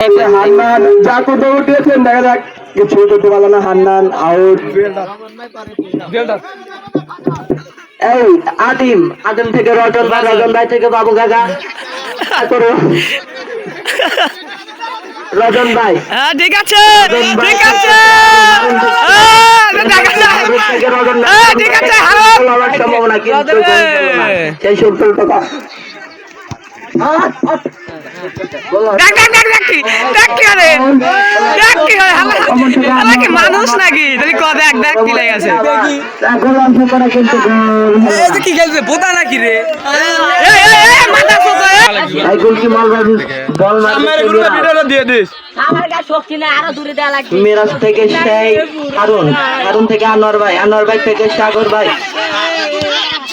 হান্নান জাকু তো উঠেছেন, দেখা যাক কিছু করতে পারলো না। হান্নান আউট। এই আদিম আদিম থেকে রজন ভাই, রজন ভাই থেকে বাবু কাকা করো। রজন ভাই ঠিক আছে ঠিক আছে ঠিক আছে সম্ভাবনা কিন্তু সেই সত্তর টাকা মানুষ নাকি দেখ কি লেগে আছে কি খেলছে বোতা নাকি রে মিরাজ থেকে সেই হারুন, হারুন থেকে আনোয়ার ভাই, আনোয়ার ভাই থেকে সাগর ভাই,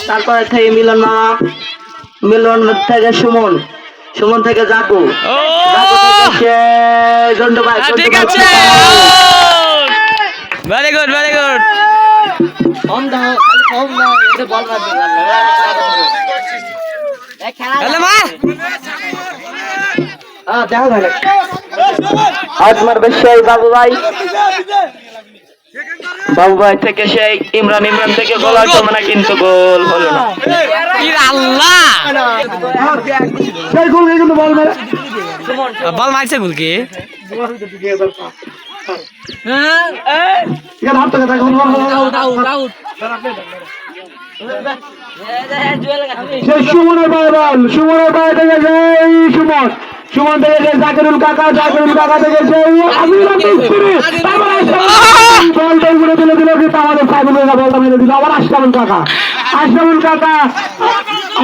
তারপরে থেকে মিলন মামা, মিলন থেকে সুমন, সুমন থেকে জাকু, জাকু থেকে জন্টু ভাই। ঠিক আছে ভেরি গুড ভেরি গুড। বাবু ভাই, বাবু ভাই থেকে সেই ইমরান, ইমরান থেকে গোল আসবে না কিন্তু গোল হলো না। বল মারছে গোল কি সুমনের ভাই বল, সুমনের ভাই থেকে সেই সুমন, সুমন থেকে সেই জাকিরুল কাকা, জাকিরুল কাকা থেকে সেই বলটা ঘুরে দিল দিল কিন্তু আমাদের সাইবুল কাকা বলটা মেরে দিল আবার আশরাফুল কাকা, আশরাফুল কাকা,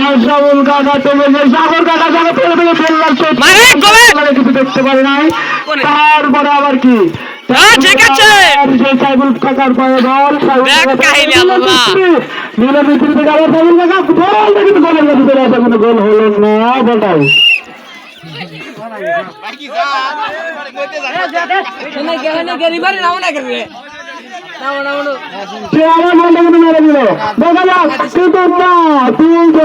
আশরাফুল কাকা থেকে সেই সাগর কাকা, সাগর থেকে থেকে ফেললাম কিছু দেখতে পারি নাই। তারপরে আবার কি ঠিক আছে সাইবুল কাকার পায়ে বল, মিলের ভিতরে থেকে আবার সাইবুল কাকা বল কিন্তু গোলের মধ্যে চলে আসে, কোনো গোল হলো না। বলটাও সে আমার বলটা কিন্তু মেরে দিল, দেখা যাক কিন্তু না তুই তো